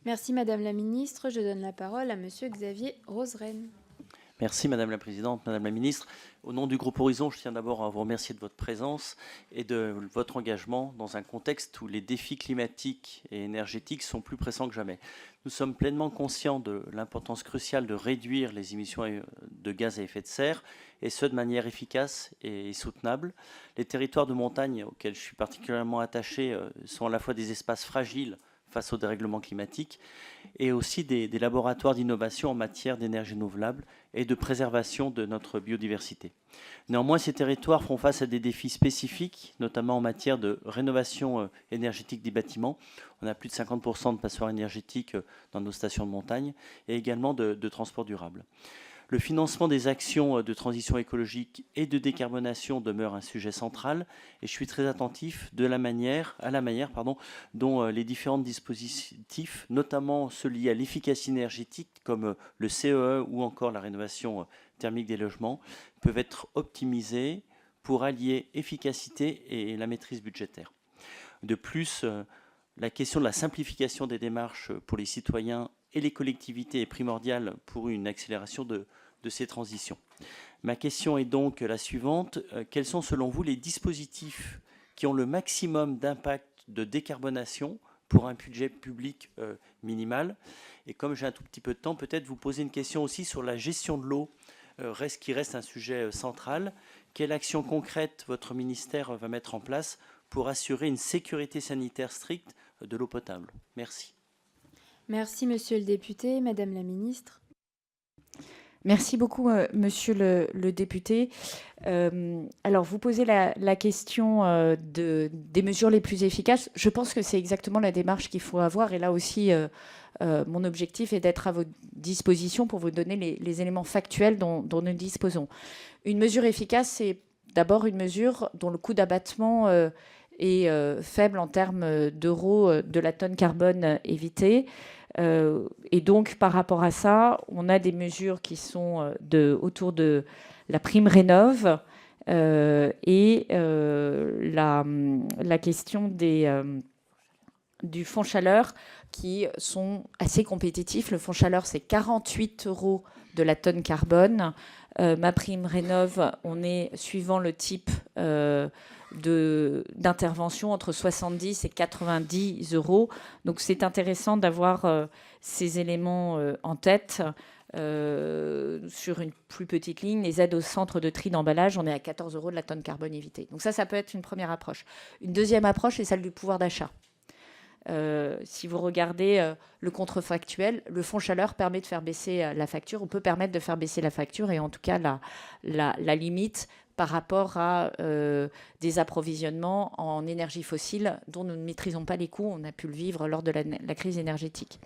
Merci Madame la Ministre. Je donne la parole à Monsieur Xavier Roseren. Merci Madame la Présidente, Madame la Ministre. Au nom du groupe Horizon, je tiens d'abord à vous remercier de votre présence et de votre engagement dans un contexte où les défis climatiques et énergétiques sont plus pressants que jamais. Nous sommes pleinement conscients de l'importance cruciale de réduire les émissions de gaz à effet de serre, et ce de manière efficace et soutenable. Les territoires de montagne auxquels je suis particulièrement attaché sont à la fois des espaces fragiles face au dérèglement climatique et aussi des laboratoires d'innovation en matière d'énergie renouvelable et de préservation de notre biodiversité. Néanmoins, ces territoires font face à des défis spécifiques, notamment en matière de rénovation énergétique des bâtiments. On a plus de 50% de passoires énergétiques dans nos stations de montagne et également de transport durable. Le financement des actions de transition écologique et de décarbonation demeure un sujet central et je suis très attentif à la manière dont les différents dispositifs, notamment ceux liés à l'efficacité énergétique comme le CEE ou encore la rénovation thermique des logements, peuvent être optimisés pour allier efficacité et la maîtrise budgétaire. De plus, la question de la simplification des démarches pour les citoyens et les collectivités est primordiale pour une accélération de ces transitions. Ma question est donc la suivante. Quels sont selon vous les dispositifs qui ont le maximum d'impact de décarbonation pour un budget public minimal? Et comme j'ai un tout petit peu de temps, peut-être vous poser une question aussi sur la gestion de l'eau, qui reste un sujet central. Quelle action concrète votre ministère va mettre en place pour assurer une sécurité sanitaire stricte de l'eau potable? Merci. Merci Monsieur le député. Madame la Ministre. Merci beaucoup, monsieur le député. Alors, vous posez la question des mesures les plus efficaces. Je pense que c'est exactement la démarche qu'il faut avoir. Et là aussi, mon objectif est d'être à votre disposition pour vous donner les éléments factuels dont nous disposons. Une mesure efficace, c'est d'abord une mesure dont le coût d'abattement est faible en termes d'euros de la tonne carbone évitée. Et donc, par rapport à ça, on a des mesures qui sont autour de la prime rénov' et la question du fonds chaleur qui sont assez compétitifs. Le fonds chaleur, c'est 48 € de la tonne carbone. Ma prime rénov', on est, suivant le type d'intervention, entre 70 et 90 €. Donc c'est intéressant d'avoir ces éléments en tête. Sur une plus petite ligne, les aides au centre de tri d'emballage, on est à 14 € de la tonne carbone évitée. Donc ça peut être une première approche. Une deuxième approche, c'est celle du pouvoir d'achat. Si vous regardez le contrefactuel, le fonds chaleur permet de faire baisser la facture, ou peut permettre de faire baisser la facture, et en tout cas la limite par rapport à des approvisionnements en énergie fossile dont nous ne maîtrisons pas les coûts. On a pu le vivre lors de la crise énergétique.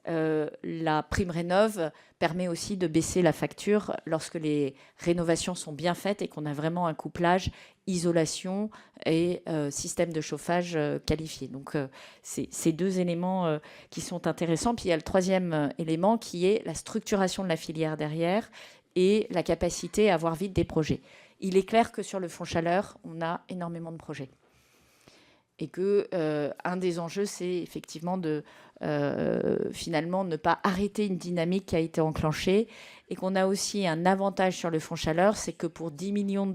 La prime rénov' permet aussi de baisser la facture lorsque les rénovations sont bien faites et qu'on a vraiment un couplage isolation et système de chauffage qualifié. Donc, c'est deux éléments qui sont intéressants. Puis il y a le troisième élément qui est la structuration de la filière derrière et la capacité à avoir vite des projets. Il est clair que sur le fonds chaleur, on a énormément de projets. Et que un des enjeux, c'est effectivement de finalement ne pas arrêter une dynamique qui a été enclenchée, et qu'on a aussi un avantage sur le fonds chaleur, c'est que pour 10 millions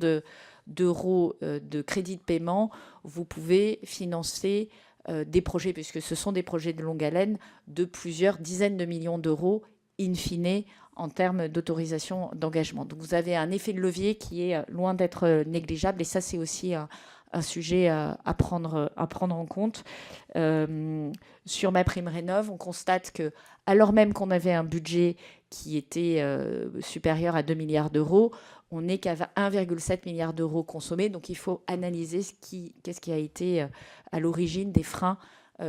d'euros de crédit de paiement, vous pouvez financer des projets, puisque ce sont des projets de longue haleine, de plusieurs dizaines de millions d'euros in fine en termes d'autorisation d'engagement. Donc vous avez un effet de levier qui est loin d'être négligeable, et ça c'est aussi un sujet à prendre en compte. Sur ma prime rénov', on constate que, alors même qu'on avait un budget qui était supérieur à 2 milliards d'euros, on n'est qu'à 1,7 milliard d'euros consommés. Donc il faut analyser qu'est-ce qui a été à l'origine des freins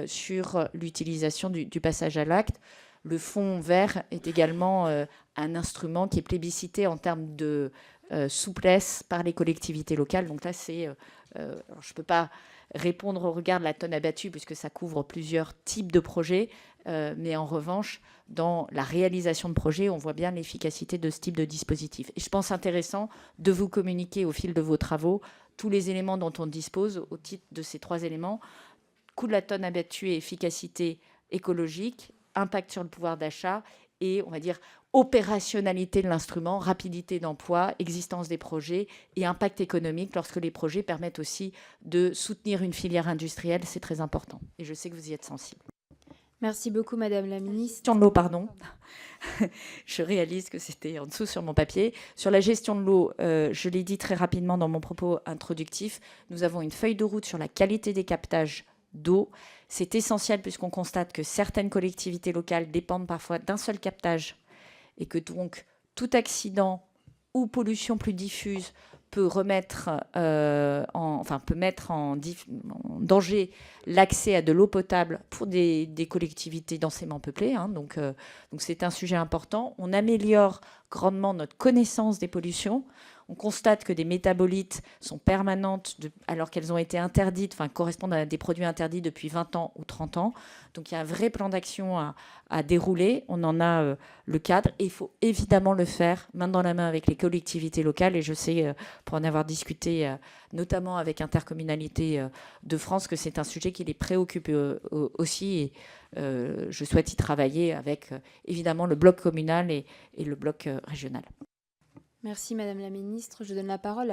sur l'utilisation du passage à l'acte. Le fonds vert est également un instrument qui est plébiscité en termes de souplesse par les collectivités locales. Donc là, je ne peux pas répondre au regard de la tonne abattue puisque ça couvre plusieurs types de projets. Mais en revanche, dans la réalisation de projets, on voit bien l'efficacité de ce type de dispositif. Et je pense intéressant de vous communiquer au fil de vos travaux tous les éléments dont on dispose au titre de ces trois éléments: coût de la tonne abattue et efficacité écologique, impact sur le pouvoir d'achat et, on va dire, opérationnalité de l'instrument, rapidité d'emploi, existence des projets et impact économique lorsque les projets permettent aussi de soutenir une filière industrielle. C'est très important. Et je sais que vous y êtes sensible. Merci beaucoup, Madame la Ministre. Gestion de l'eau, pardon. Je réalise que c'était en dessous sur mon papier. Sur la gestion de l'eau, je l'ai dit très rapidement dans mon propos introductif, nous avons une feuille de route sur la qualité des captages d'eau. C'est essentiel puisqu'on constate que certaines collectivités locales dépendent parfois d'un seul captage et que donc tout accident ou pollution plus diffuse peut mettre en danger l'accès à de l'eau potable pour des collectivités densément peuplées. Donc c'est un sujet important. On améliore grandement notre connaissance des pollutions. On constate que des métabolites sont permanentes alors qu'elles ont été interdites, correspondent à des produits interdits depuis 20 ans ou 30 ans. Donc il y a un vrai plan d'action à dérouler. On en a le cadre et il faut évidemment le faire main dans la main avec les collectivités locales. Et je sais, pour en avoir discuté notamment avec Intercommunalité de France, que c'est un sujet qui les préoccupe aussi. Et je souhaite y travailler avec évidemment le bloc communal et le bloc régional. Merci, Madame la Ministre. Je donne la parole à